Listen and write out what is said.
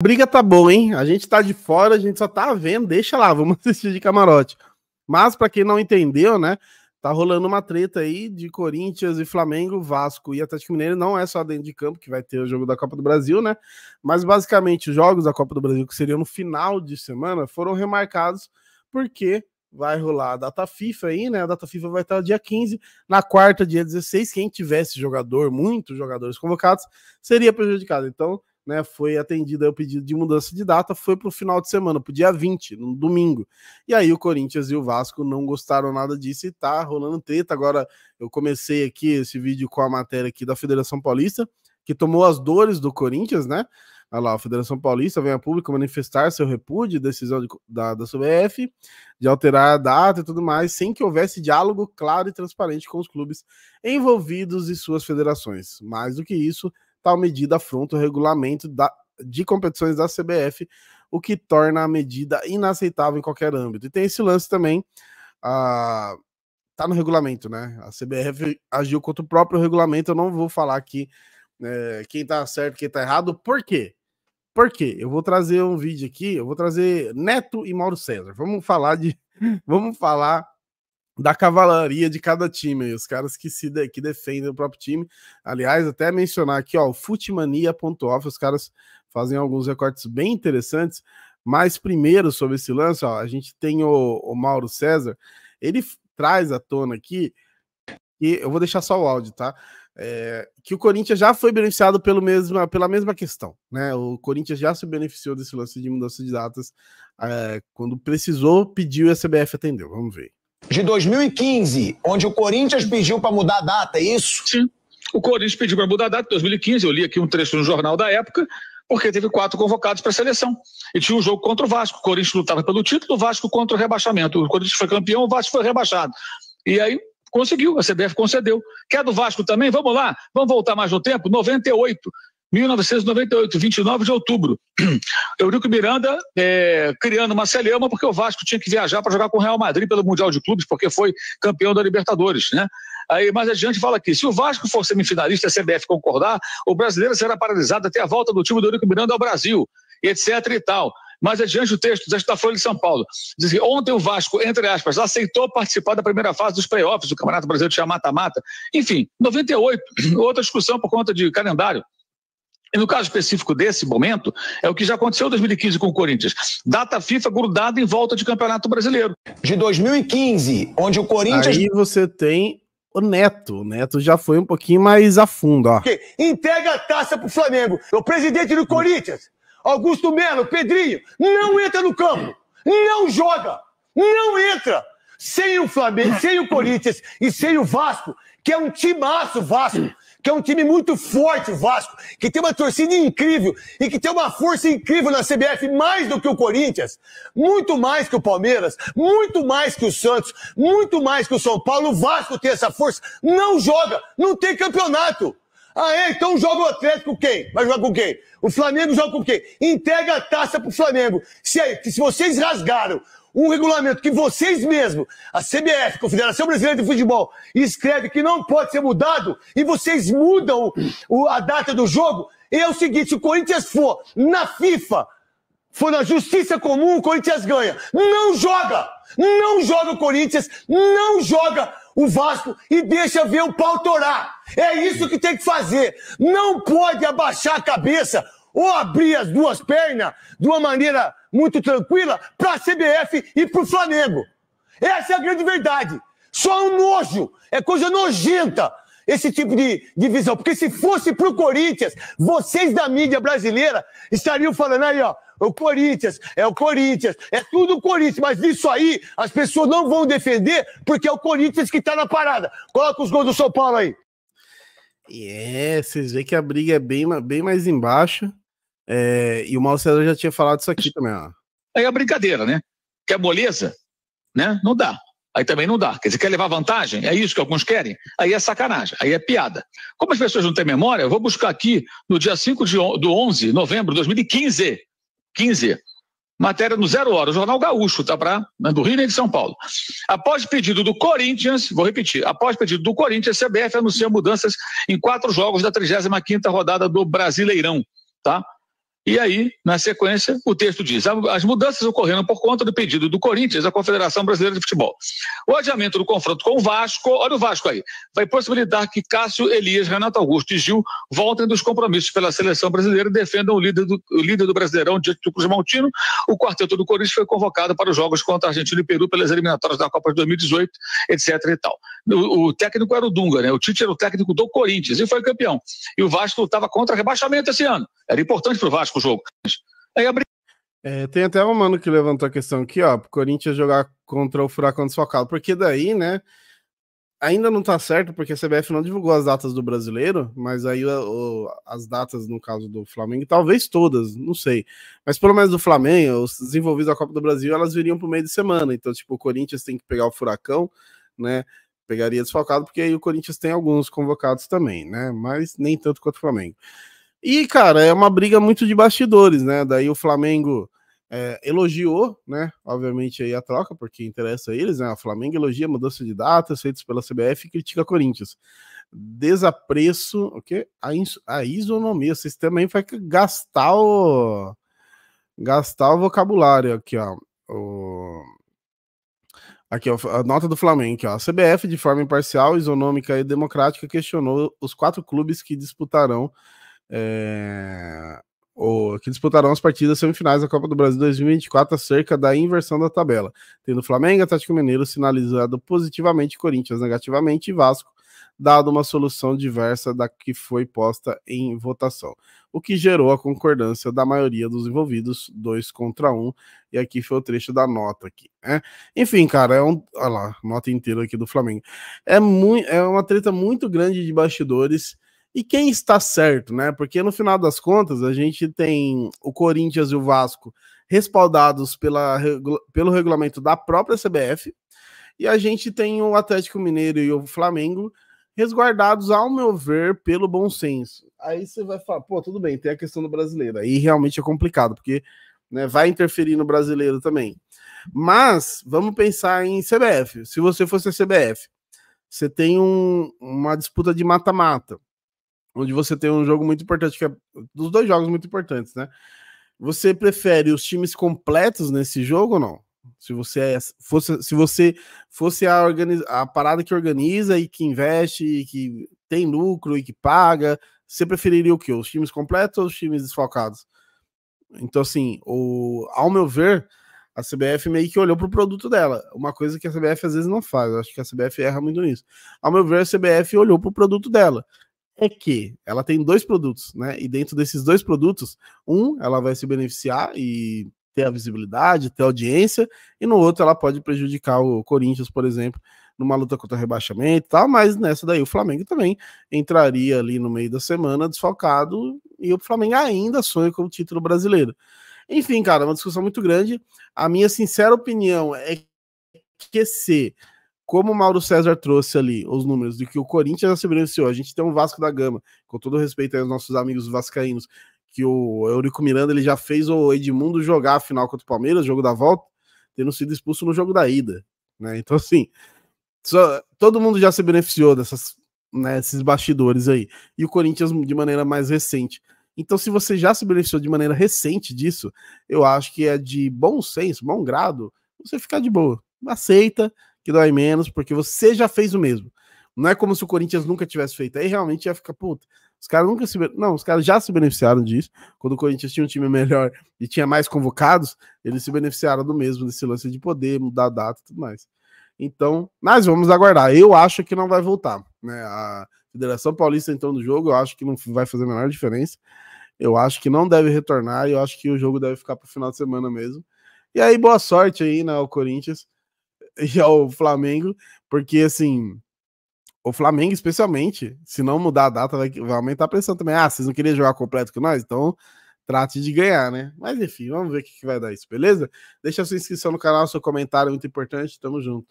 A briga tá boa, hein? A gente tá de fora, a gente só tá vendo, deixa lá, vamos assistir de camarote. Mas pra quem não entendeu, né, tá rolando uma treta aí de Corinthians e Flamengo, Vasco e Atlético Mineiro. Não é só dentro de campo que vai ter o jogo da Copa do Brasil, né? Mas basicamente os jogos da Copa do Brasil, que seriam no final de semana, foram remarcados porque vai rolar a data FIFA aí, né? A data FIFA vai estar dia 15, na quarta, dia 16. Quem tivesse muitos jogadores convocados, seria prejudicado. Então, né, foi atendido aí o pedido de mudança de data, foi para o final de semana, para o dia 20, no domingo. E aí o Corinthians e o Vasco não gostaram nada disso e tá rolando treta. Agora eu comecei aqui esse vídeo com a matéria aqui da Federação Paulista, que tomou as dores do Corinthians, né? Olha lá, a Federação Paulista vem a público manifestar seu repúdio, decisão da CBF, de alterar a data e tudo mais, sem que houvesse diálogo claro e transparente com os clubes envolvidos e suas federações. Mais do que isso, tal medida afronta o regulamento de competições da CBF, o que torna a medida inaceitável em qualquer âmbito. E tem esse lance também, tá no regulamento, né? A CBF agiu contra o próprio regulamento. Eu não vou falar aqui quem tá certo, quem tá errado. Por quê? Por quê? Eu vou trazer um vídeo aqui, eu vou trazer Neto e Mauro César. Vamos falar da cavalaria de cada time, os caras que defendem o próprio time. Aliás, até mencionar aqui, ó, o Futemania.off, os caras fazem alguns recortes bem interessantes, mas primeiro sobre esse lance, ó, a gente tem o Mauro César, ele traz à tona aqui, e eu vou deixar só o áudio, tá? Que o Corinthians já foi beneficiado pela mesma questão, né? O Corinthians já se beneficiou desse lance de mudança de datas, quando precisou, pediu e a CBF atendeu. Vamos ver. De 2015, onde o Corinthians pediu para mudar a data, é isso? Sim, o Corinthians pediu para mudar a data em 2015, eu li aqui um trecho no jornal da época, porque teve 4 convocados para a seleção. E tinha um jogo contra o Vasco, o Corinthians lutava pelo título, o Vasco contra o rebaixamento. O Corinthians foi campeão, o Vasco foi rebaixado. E aí conseguiu, a CBF concedeu. Quer do Vasco também? Vamos lá, vamos voltar mais no tempo? 1998, 29 de outubro. Eurico Miranda criando uma celeuma porque o Vasco tinha que viajar para jogar com o Real Madrid pelo Mundial de Clubes, porque foi campeão da Libertadores, né? Aí mais adiante fala aqui, se o Vasco for semifinalista e a CBF concordar, o brasileiro será paralisado até a volta do time do Eurico Miranda ao Brasil, etc e tal. Mais adiante o texto da Folha de São Paulo diz que ontem o Vasco, entre aspas, aceitou participar da primeira fase dos playoffs do Campeonato Brasileiro, tinha mata-mata. Enfim, 98, outra discussão por conta de calendário. E no caso específico desse momento, é o que já aconteceu em 2015 com o Corinthians. Data FIFA grudada em volta de Campeonato Brasileiro. De 2015, onde o Corinthians... Aí você tem o Neto. O Neto já foi um pouquinho mais a fundo, ó. Entrega a taça pro Flamengo. O presidente do Corinthians, Augusto Melo, Pedrinho, não entra no campo. Não joga. Não entra. Sem o Flamengo, sem o Corinthians e sem o Vasco, que é um timaço Vasco, que é um time muito forte, o Vasco, que tem uma torcida incrível e que tem uma força incrível na CBF, mais do que o Corinthians, muito mais que o Palmeiras, muito mais que o Santos, muito mais que o São Paulo. O Vasco tem essa força, não joga, não tem campeonato. Então joga o Atlético com quem? Vai jogar com quem? O Flamengo joga com quem? Entrega a taça pro Flamengo. Se vocês rasgaram um regulamento que vocês mesmos, a CBF, Confederação Brasileira de Futebol, escreve que não pode ser mudado, e vocês mudam a data do jogo, é o seguinte, se o Corinthians for na FIFA, for na Justiça Comum, o Corinthians ganha. Não joga! Não joga o Corinthians, não joga o Vasco e deixa ver o pau torar. É isso que tem que fazer. Não pode abaixar a cabeça ou abrir as duas pernas de uma maneira muito tranquila para a CBF e para o Flamengo. Essa é a grande verdade. Só um nojo, é coisa nojenta esse tipo de divisão. Porque se fosse para o Corinthians, vocês da mídia brasileira estariam falando aí, ó, o Corinthians, é tudo o Corinthians. Mas isso aí as pessoas não vão defender porque é o Corinthians que está na parada. Coloca os gols do São Paulo aí. Vocês veem que a briga é bem mais embaixo. E o Mauro César já tinha falado isso aqui também, ó. Aí é brincadeira, né? Quer moleza? Né? Não dá. Aí também não dá. Quer dizer, quer levar vantagem? É isso que alguns querem? Aí é sacanagem, aí é piada. Como as pessoas não têm memória, eu vou buscar aqui no dia 5 do 11 de novembro de 2015, matéria no 0 Hora, o Jornal Gaúcho, tá? Do Rio e de São Paulo. Após pedido do Corinthians, vou repetir, após pedido do Corinthians, a CBF anuncia mudanças em 4 jogos da 35ª rodada do Brasileirão, tá? E aí, na sequência, o texto diz: as mudanças ocorreram por conta do pedido do Corinthians à Confederação Brasileira de Futebol. O adiamento do confronto com o Vasco, olha o Vasco aí, vai possibilitar que Cássio, Elias, Renato Augusto e Gil voltem dos compromissos pela seleção brasileira e defendam o líder do Brasileirão diante do Cruz Maltino. O quarteto do Corinthians foi convocado para os jogos contra a Argentina e Peru pelas eliminatórias da Copa de 2018, etc. e tal. O técnico era o Dunga, né? O Tite era o técnico do Corinthians e foi campeão. E o Vasco estava contra rebaixamento esse ano. Era importante para o Vasco o jogo. Aí tem até um mano que levantou a questão aqui, ó, pro Corinthians jogar contra o Furacão desfalcado, porque daí, né, ainda não tá certo, porque a CBF não divulgou as datas do Brasileiro, mas aí as datas, no caso do Flamengo, talvez todas, não sei, mas pelo menos do Flamengo, os desenvolvidos da Copa do Brasil, elas viriam pro meio de semana, então, tipo, o Corinthians tem que pegar o Furacão, né, pegaria desfalcado, porque aí o Corinthians tem alguns convocados também, né, mas nem tanto quanto o Flamengo. E, cara, é uma briga muito de bastidores, né, daí o Flamengo elogiou, né, obviamente aí a troca, porque interessa a eles, né, o Flamengo elogia a mudança de datas feitas pela CBF e critica Corinthians. Desapreço, o quê? A isonomia, vocês também vai gastar o vocabulário aqui, ó, aqui, ó, a nota do Flamengo, aqui, ó, a CBF, de forma imparcial, isonômica e democrática, questionou os 4 clubes que disputarão as partidas semifinais da Copa do Brasil 2024 acerca da inversão da tabela, tendo Flamengo e Atlético Mineiro sinalizado positivamente, Corinthians negativamente e Vasco dado uma solução diversa da que foi posta em votação, o que gerou a concordância da maioria dos envolvidos, 2 contra 1, e aqui foi o trecho da nota aqui, né? Enfim, cara, olha lá, nota inteira aqui do Flamengo. É uma treta muito grande de bastidores. E quem está certo, né? Porque no final das contas, a gente tem o Corinthians e o Vasco respaldados pelo regulamento da própria CBF, e a gente tem o Atlético Mineiro e o Flamengo resguardados, ao meu ver, pelo bom senso. Aí você vai falar, pô, tudo bem, tem a questão do brasileiro. Aí realmente é complicado, porque, né, vai interferir no brasileiro também. Mas vamos pensar em CBF. Se você fosse a CBF, você tem uma disputa de mata-mata, onde você tem um jogo muito importante, que é dos 2 jogos muito importantes, né? Você prefere os times completos nesse jogo ou não? Se você fosse a parada que organiza e que investe, e que tem lucro e que paga, você preferiria o quê? Os times completos ou os times desfalcados? Então, assim, ao meu ver, a CBF meio que olhou pro produto dela. Uma coisa que a CBF às vezes não faz. Eu acho que a CBF erra muito nisso. Ao meu ver, a CBF olhou pro produto dela. É que ela tem 2 produtos, né? E dentro desses 2 produtos, ela vai se beneficiar e ter a visibilidade, ter a audiência, e no outro ela pode prejudicar o Corinthians, por exemplo, numa luta contra o rebaixamento e tal, mas nessa daí o Flamengo também entraria ali no meio da semana desfalcado, e o Flamengo ainda sonha com o título brasileiro. Enfim, cara, uma discussão muito grande. A minha sincera opinião é que como o Mauro César trouxe ali os números de que o Corinthians já se beneficiou, a gente tem um Vasco da Gama, com todo respeito aos nossos amigos vascaínos, que o Eurico Miranda ele já fez o Edmundo jogar a final contra o Palmeiras, jogo da volta, tendo sido expulso no jogo da ida, né? Então, assim, todo mundo já se beneficiou desses bastidores aí, e o Corinthians de maneira mais recente. Então, se você já se beneficiou de maneira recente disso, eu acho que é de bom senso, bom grado, você ficar de boa, aceita, que dói menos, porque você já fez o mesmo. Não é como se o Corinthians nunca tivesse feito. Aí realmente ia ficar, puta, os caras nunca os caras já se beneficiaram disso. Quando o Corinthians tinha um time melhor e tinha mais convocados, eles se beneficiaram do mesmo, desse lance de poder mudar a data e tudo mais. Então, nós vamos aguardar. Eu acho que não vai voltar, né? A Federação Paulista entrou no jogo, eu acho que não vai fazer a menor diferença. Eu acho que não deve retornar, e eu acho que o jogo deve ficar para o final de semana mesmo. E aí, boa sorte aí, né, ao Corinthians e ao Flamengo, porque assim, o Flamengo especialmente, se não mudar a data, vai aumentar a pressão também. Vocês não queriam jogar completo com nós? Então trate de ganhar, né? Mas enfim, vamos ver o que vai dar isso, beleza? Deixa a sua inscrição no canal, seu comentário é muito importante, tamo junto.